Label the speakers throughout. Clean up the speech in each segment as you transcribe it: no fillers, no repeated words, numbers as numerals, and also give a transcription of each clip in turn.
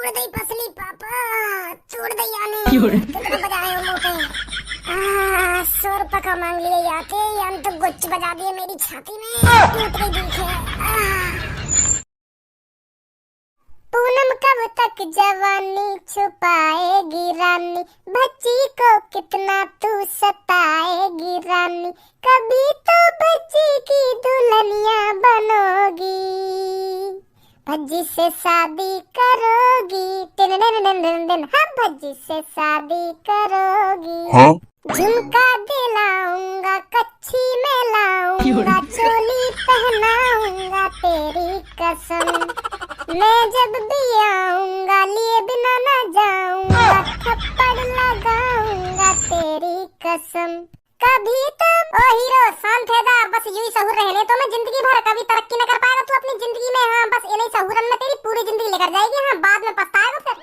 Speaker 1: तोड़ दई पसली पापा, तोड़ दई याने कितना बजाए हो मुंह पे। 100 रुपए का मांग लिए याते, यान तो गुच्च बजा दिए मेरी छाती में, टूट गई दिल से। पूनम कब तक जवानी छुपाएगी रानी, बच्ची को कितना तू सताएगी रानी, कभी तो बच्ची की दुल्हनिया बनोगी, भज्जी से शादी करोगी, tin tin tin tin tin, हाँ भज्जी से शादी करोगी। हाँ? झुमका दिलाऊंगा, कच्छी में लाऊंगा, चोली पहनाऊंगा तेरी कसम, मैं जब भी आऊंगा लिए बिना ना जाऊंगा, थप्पड़ लगाऊंगा तेरी कसम। कभी तो ओ हीरो शांत है जा, बस यूं ही सहूर रहने तो मैं जिंदगी भर कभी तरक्की न कर पाएगा तू अपनी जिंदगी में। हाँ बस इन्हीं सहूरन में तेरी पूरी जिंदगी लेकर जाएगी। हाँ बाद में पछताएगा फिर।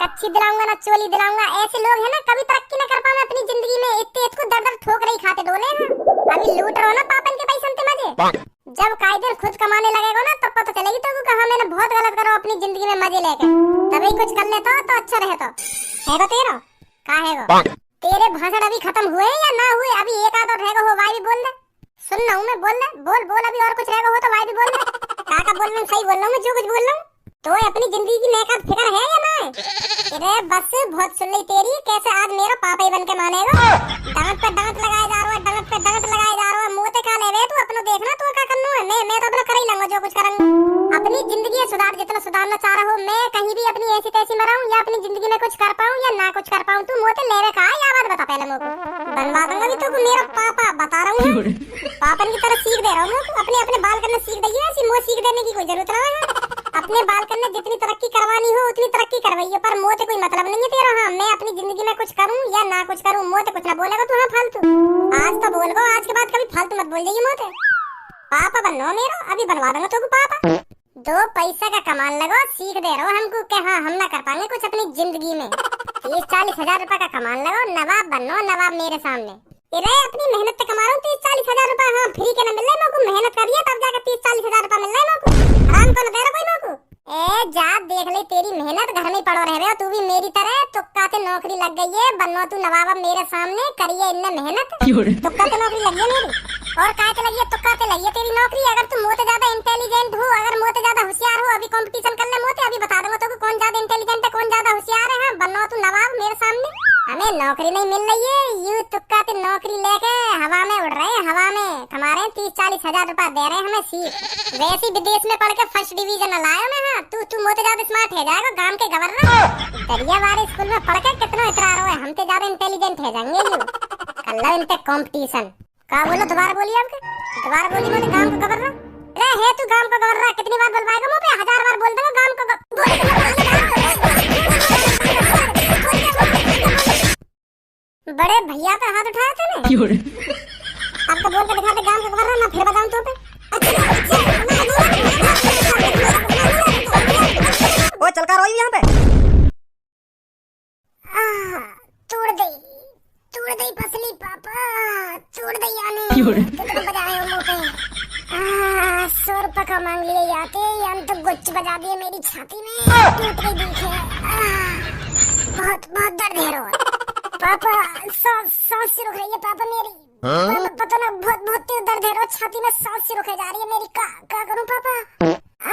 Speaker 1: कच्ची दिलाऊंगा ना चोली दिलाऊंगा, ऐसे लोग हैं ना कभी तरक्की न कर पाए अपनी जिंदगी में, इतने इसको दर दर ठोक रही खाते डोले हैं। अभी लूट रहो ना पापन के पैसे अंते मजे, जब कायदे खुद कमाने लगेगा ना तब पता चलेगी तो कहा मैंने बहुत गलत करो अपनी जिंदगी में मजे लेकर, तभी कुछ कर लेता तो अच्छा रहता है। तेरा का है तेरे भाषण अभी खत्म हुए या ना हुए? अभी एक आधा रहेगा हो भाई भी बोल दे, सुन रहा हूं मैं, बोल दे, बोल बोल अभी और कुछ रहेगा हो तो भाई भी बोल दे। का बोल रहा हूं, सही बोल रहा हूं मैं जो कुछ बोल रहा हूं। तो अपनी जिंदगी की नैका फिक्र है या ना है? अरे बस बहुत सुन ली तेरी, कैसे आज मेरा पापा ही बन के मानेगा। डांट पे डांट लगाया जा रहा है, डांट पे डांट लगाया जा रहा है, मुंह ते खा ले तू अपना देखना तू क्या करना है। मैं तो अपना कर ही लूंगा जो कुछ करूंगा, अपनी जिंदगी सुधार जितना सुधारना चाह रहा हूं मैं, कहीं भी अपनी ऐसी तैसी मराऊं या अपनी जिंदगी में कुछ कर पाऊं या ना कुछ कर पाऊं, तू मुंह ते लेवे का या बात बता पहले मुझको, बनवा दूंगा भी तो मेरा पापा बता रहा हूं, पापन की तरह सीख दे रहा हूं। अपने अपने बाल करना सीख दइए, ऐसी मुंह सीख देने की कोई जरूरत ना है। अपने बाल करने जितनी तरक्की करवानी हो उतनी तरक्की करवाइए, पर मोते कोई मतलब नहीं है तेरा। हाँ मैं अपनी जिंदगी में कुछ करूं या ना कुछ करूं, मोते कुछ ना बोलेगा तू। हाँ फालतू आज तो बोल गो, आज के बाद कभी फालतू मत बोल जाइए मोते। पापा बनना मेरा, अभी बनवा दूंगा तुमको पापा। दो पैसा का कमाल लगो, सीख दे रहो हमको कि हाँ हम ना कर पाएंगे कुछ अपनी जिंदगी में। 30-40 हजार रुपए का कमाल लगो, नवाब बनो नवाब मेरे सामने। अरे अपनी मेहनत से कमा रहा हूँ 30-40 हजार रुपए, हाँ फ्री के ना मिल रहे मेरे, मेहनत करिए तब जाकर 30-40 हजार रुपए मिल रहे मेरे, आराम को ना दे रहा कोई मेरे को। ए जा देख ले तेरी मेहनत, घर में पड़ो रह तू भी मेरी तरह, तुक्का से नौकरी लग गई है, बनो तू नवाब मेरे सामने, करिए इनने मेहनत, तुक्का से नौकरी लगी है मेरी। और काय से लगी है? तुक्का से लगी है तेरी नौकरी। अगर तू मोते ज्यादा इंटेलिजेंट हो, अगर मोते ज्यादा होशियार हो, अभी कंपटीशन कर ले मोते, अभी बता दूंगा तो कौन ज्यादा इंटेलिजेंट है कौन ज्यादा होशियार है। बनो तू नवाब मेरे सामने, हमें नौकरी नहीं मिल रही है, यूं तुक्का से नौकरी लेके हवा में उड़ रहे हैं, हवा में हमारे 30-40 हजार रुपए दे रहे हैं हमें सीख। वैसे विदेश में पढ़ के फर्स्ट डिवीजन लाया मैं। हाँ तू मोते ज्यादा स्मार्ट है जाएगा, गांव के गवर्नर दरिया वाले स्कूल में पढ़ के कितना इतरा रहा है, हमसे ज्यादा इंटेलिजेंट है जाएंगे यू। कल इनसे कंपटीशन का बोलो, दोबारा बोलिए आपके, दोबारा बोलिए मेरे गांव का गवर्नर। अरे है तू गांव का गवर्नर, कितनी बार बोलवाएगा मुंह पे? 1000 बार बोल दूंगा गांव का। बड़े भैया पे हाथ उठाया तूने, आपको बोल के दिखाते गांव का गवर्नर, मैं फिर बताऊं तो पे।
Speaker 2: ओ चल कर यहाँ पे।
Speaker 1: तोड़ दई पसली पापा, तोड़ दई याने कितना बजाए हो मुंह पे। 100 रुपए का मांग लिए याते, यान तो गुच्च बजा दिए मेरी छाती में, टूट गई दिल से। बहुत बहुत दर्द है रो पापा, सांस से रुक रही है पापा मेरी। पता ना बहुत बहुत तेज दर्द है रो छाती में, सांस से रुके जा रही है मेरी। का करूं पापा?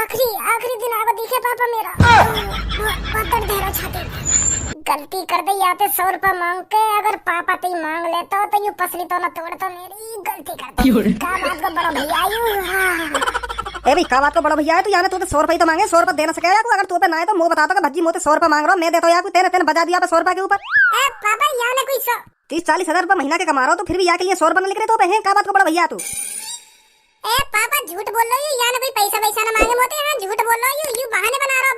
Speaker 1: आखिरी दिन आवा दिखे पापा मेरा, बहुत दर्द है रो छाती में। गलती कर दी यहाँ पे 100 रुपए मांग के, अगर पापा ती मांग लेता तो यूं पसली तो ना तोड़ता, मेरी गलती कर दी। का बात को बड़ा भैया
Speaker 2: ए भाई का बात को बड़ा भैया है तू, यहाँ तो 100 रुपए तो मांगे, 100 रुपए देना सकेगा तू? अगर तू पे ना है तो मुंह बता दो भज्जी मोते 100 रुपए मांग रहा हूँ, मैं देता हूँ यार, तेरे बजा दिया 100 रुपए के ऊपर।
Speaker 1: पापा यहाँ ने कोई
Speaker 2: 30-40 हजार रुपए महीना के कमा रहा हो तो फिर भी यहाँ के लिए 100 रुपए लिख रहे तो पे, का बात को बड़ा भैया तू?
Speaker 1: ए पापा झूठ बोल रही है, यहाँ ने कोई पैसा वैसा ना मांगे मोते, हाँ झूठ बोल रही हूँ, यूं बहाने बना रहा हूँ,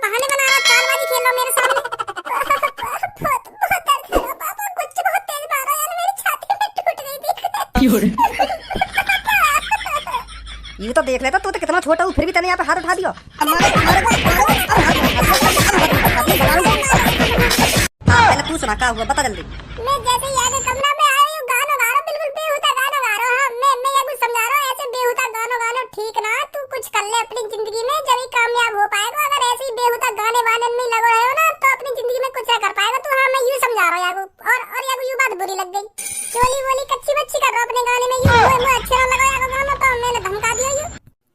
Speaker 1: चालबाजी खेल रहा हूँ मेरे सामने। पापा कुछ बहुत तेज मारा यार, मेरी छाती में टूट गई थी।
Speaker 2: ये तो देख लेता तू तो कितना छोटा हूँ, फिर भी तने यहाँ पे हाथ उठा दियो। पहले तू सुना क्या हुआ बता जल्दी।
Speaker 1: मैं जैसे ही आगे कमरा में आई हूँ, गाना गा रहा, बिल्कुल बेहुदा गाना गा रहा। हाँ मैं ये कुछ समझा रहा हूँ, ऐसे बेहुदा गाना ठीक ना, तू कुछ कर ले अपनी जिंदगी में, जब ही कामयाब हो पाएगा। अगर ऐसे ही बेहुदा गाने वाने में लगा रहे हो ना यू मुझे अच्छे ना लगा यार गाना तो मैंने धमका दिया यू।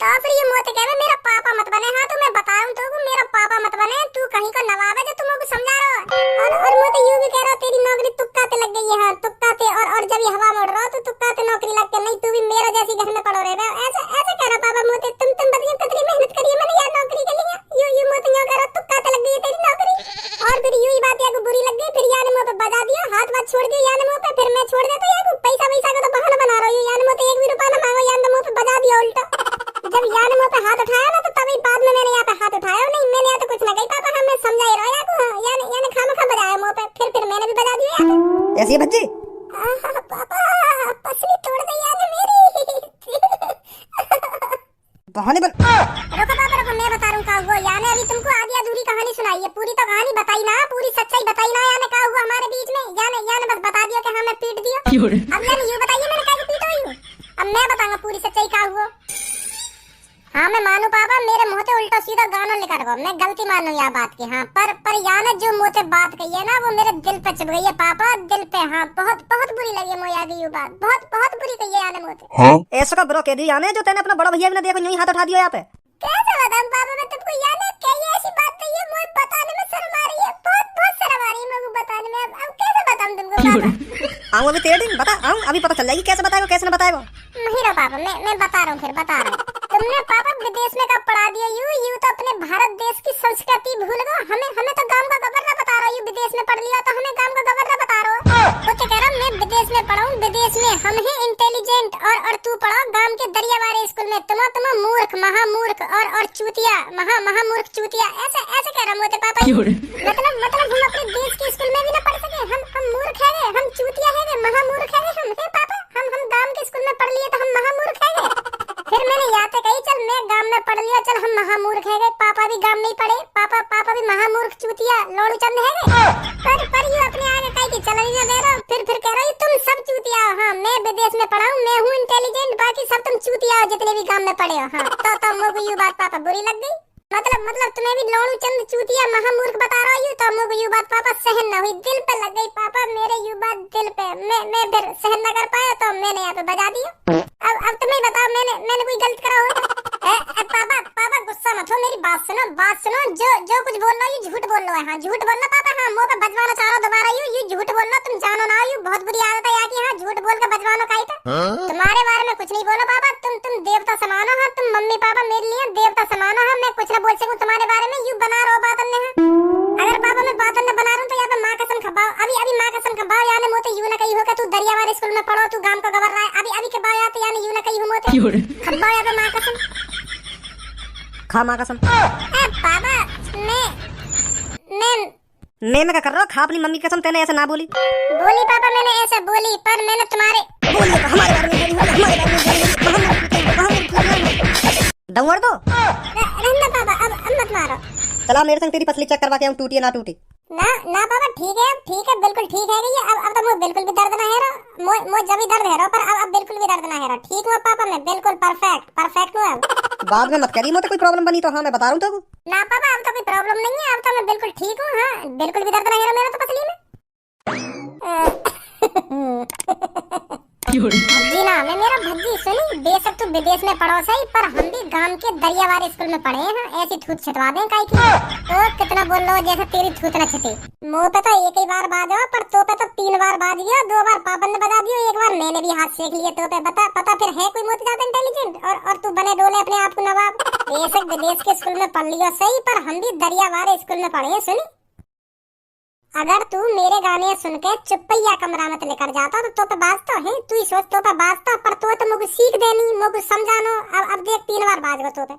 Speaker 1: तो फिर ये मोते कह रहे मेरा पापा मत बने। हाँ तो मैं बता रहा हूँ तो मेरा पापा मत बने, तू कहीं का नवाब है जो तुम लोग समझा रहे हो। और मोते यूं भी कह रहा तेरी नौकरी तुक्का पे लग गई है। हाँ तुक्का पे, और जब ये हवा में उड़ रहा तो तुक्का पे नौकरी लग के नहीं, तू भी मेरा जैसी घर में पड़ो रहे। ऐसे ऐसे कह रहा पापा मोते तुम बताइए कितनी मेहनत करी है मैंने यार नौकरी के लिए। यू मोते यूं कह रहा तुक्का पे लग गई है तेरी नौकरी। और फिर यूं ही बात यार को बुरी लग गई, फिर यार ने मुंह पे बजा दिया, हाथ बात छोड़ दिया यार ने मुंह पे। फिर मैं छोड़ देता यार पैसा वैसा का तो बहाना बना रहा हूं। यार मोते 1 भी रुपया ना मांगो, यार ने मुंह पे बजा दिया उल्टा। जब यार ने मुंह पे हाथ उठाया ना तो तभी बाद में मैंने यहाँ पे हाथ उठाया नहीं, मैंने यहाँ तो कुछ ना कही पापा। हाँ मैं समझा ही रहा यार को। यार ने खामखा बजाया मुंह पे, फिर मैंने भी बजा दिया यार।
Speaker 2: ऐसी है भज्जी?
Speaker 1: पापा पसली तोड़ दी यार ने मेरी।
Speaker 2: बहाने बन।
Speaker 1: रुको पापा रुको, मैं बता रहा हूँ का हुआ। यार ने अभी तुमको आधी अधूरी कहानी सुनाई है, पूरी तो कहानी बताई ना, पूरी सच्चाई बताई ना। यार ने का हुआ हमारे बीच में, यार ने बस बता दिया कि हाँ मैं पीट दिया। अब यार यूं बताइए मैंने कैसे पीटा हूँ। अब मैं बताऊंगा पूरी सच्चाई का हुआ। हाँ मैं मानू पापा मेरे मुंह से उल्टा सीधा गाना लेकर गो, मैं गलती मानू यह बात की। हाँ पर यार ने जो मुंह से बात कही है ना वो मेरे दिल पे चुभ गई है पापा, दिल पे। हाँ बहुत बहुत बुरी लगी मुझे याद ये बात, बहुत बहुत बुरी कही है यार ने मुंह से।
Speaker 2: हाँ ऐसा का ब्रो कह दी यार ने जो तेने अपना बड़ा भैया भी ना देखो यूं ही हाथ उठा दिया यहाँ पे।
Speaker 1: कैसे बताऊं पापा मैं तुमको, यार ने कही ऐसी बात कही है मुझे बताने में शर्म आ रही है, बहुत बहुत शर्म आ रही है मुझे बताने में। अब कैसे बताऊं तुमको पापा।
Speaker 2: आऊं अभी तेरे दिन बता, आऊं अभी पता चल जाएगी कैसे बताएगा कैसे ना बताएगा।
Speaker 1: नहीं रो पापा मैं बता रहा हूँ, फिर बता रहा हूँ। तुमने पापा विदेश में कब पढ़ा दिया यू तो अपने भारत देश की संस्कृति भूल गए। हमें तो गांव का गवर्नर बता रहा हूँ, विदेश में पढ़ लिया तो हमें गांव का गवर्नर बता रहा हो। वो तो कह रहा मैं विदेश में पढ़ा हूँ, विदेश में हम हैं इंटेलिजेंट और तू पढ़ा गांव के दरियावारे स्कूल में। तुम मूर्ख महामूर्ख और चूतिया महामूर्ख चूतिया, ऐसे ऐसे कह रहा मोटे पापा। मतलब हम अपने देश के स्कूल में भी ना पढ़ सके, हम मूर्ख है, हम चूतिया है, महामूर्ख है हम पापा। हम गांव के स्कूल में पढ़ लिए तो हम महामूर्ख है। फिर मैंने यहाँ पे कही चल मैं गांव में पढ़ लिया, चल हम महामूर्ख है। पापा भी गांव में ही पढ़े, पापा भी महामूर्ख चूतिया लोड़ू चंद है। पर ये अपने आगे कही कि चल नहीं दे रहा, फिर कह रहा तुम सब चूतिया हो। हाँ मैं विदेश में पढ़ा हूँ, मैं हूँ इंटेलिजेंट, बाकी सब तुम चूतिया हो जितने भी गांव में पढ़े हो। हाँ तो मुझे ये बात पापा बुरी लग गई। मतलब तुम्हें भी लोड़ू चंद चूतिया महामूर्ख बता रहा हूँ तो मुझे ये बात पापा सहन न हुई, दिल पे लग गई पापा मेरे ये बात दिल पे। मैं फिर सहन न कर पाया तो मैंने यहाँ पे बजा दिया। अब तुम्हें बताओ मैंने कोई गलत करा हो? पापा गुस्सा मत हो, मेरी बात सुनो। जो कुछ बोल रहा हूँ झूठ बोल रहा है। हाँ झूठ बोलना पापा, हाँ मुंह पे बजवाना चाह रहा दोबारा यू झूठ बोलना। तुम जानो ना यू बहुत बुरी आदत है यहाँ की। हाँ झूठ बोल के बजवानो का ही था। तुम्हारे बारे में कुछ नहीं बोलो पापा, तुम देवता समान हो। हाँ तुम मम्मी पापा मेरे लिए देवता समान हो। हाँ मैं कुछ न बोल सकूं तुम्हारे बारे में, यू बना रहो बात अन्य। अगर पापा मैं बात अन्य बना रहा हूँ तो यहाँ पे माँ कसम खबाओ, अभी माँ कसम खबाओ। यानी मोते यू न कही हो कि तू दरियावार स्कूल में पढ़ो, तू गांव का गवर्नर है। अभी के बाद आते यानी यू न कही हो मोते खबाओ यहाँ पे माँ कसम।
Speaker 2: खा माँ कसम।
Speaker 1: पापा
Speaker 2: मैं क्या कर रहा हूँ? खा अपनी मम्मी कसम, तेने ऐसे ना बोली
Speaker 1: पापा, मैंने ऐसे बोली पर मैंने तुम्हारे
Speaker 2: दंगड़ दो
Speaker 1: रहना पापा। अब मत मारो।
Speaker 2: चला मेरे संग तेरी पसली चेक करवा के आऊं, टूटी है ना टूटी।
Speaker 1: ना पापा ठीक है बिल्कुल ठीक है ये। अब तो मुझे बिल्कुल भी दर्द ना है रहा, मुझे जब भी दर्द है रहा, पर अब बिल्कुल भी दर्द ना है रहा। ठीक हूँ पापा, मैं बिल्कुल परफेक्ट हूँ।
Speaker 2: बाद में मत करी मुझे कोई प्रॉब्लम बनी तो। हाँ मैं बता रहा हूँ तो
Speaker 1: ना पापा अब तो कोई प्रॉब्लम नहीं है, अब तो मैं बिल्कुल ठीक हूँ। हाँ बिल्कुल भी दर्द ना है रहा मेरा तो पसली में। जी ना मैं मेरा भज्जी सुनी, बेशक तू विदेश में पढ़ो सही, पर हम भी गांव के दरियावार स्कूल में पढ़े हैं। ऐसी थूत छिटवा दें काई की। तो कितना बोल लो जैसे तेरी थूत न छिटे। मुंह पे तो एक ही बार बाज हो, पर तो पे तो 3 बार बाज गया, 2 बार पापा ने बता दियो, 1 बार मैंने भी हाथ सेक लिए तो पे। पता फिर है कोई मोती ज्यादा इंटेलिजेंट और तू बने डोले अपने आप को नवाब। बेशक विदेश के स्कूल में पढ़ लियो सही, पर हम भी दरियावार स्कूल में पढ़े हैं। सुनी अगर तू मेरे गाने सुन के चुपैया कमरा में लेकर जाता तो पे बाज तो है, तू ही सोच तो पे बाजता, पर तो मुझे सीख देनी, मुझे समझानो। अब देख 3 बार बाज गो तो पे।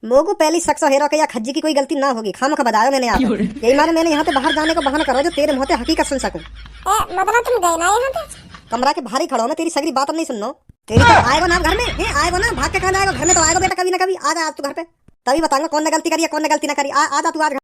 Speaker 2: मोगू पहली शख्स हेरो के या खज्जी की कोई गलती ना होगी, खामखा बताया मैंने आप। यही मारे मैंने यहाँ पे बाहर जाने को बहाना करो जो तेरे मुंह से हकीकत सुन सकूं।
Speaker 1: मतलब तुम गए ना यहाँ पे?
Speaker 2: कमरा के बाहर ही खड़ा हो ना, तेरी सगरी बात नहीं सुननो। तेरी तो आएगा ना घर में, आएगा ना, भाग के कहाँ आएगा? घर में तो आएगा बेटा कभी ना कभी। आ जा आज तू घर पे, तभी बताऊंगा कौन ने गलती करी है कौन ने गलती ना करी। आ जा तू आज।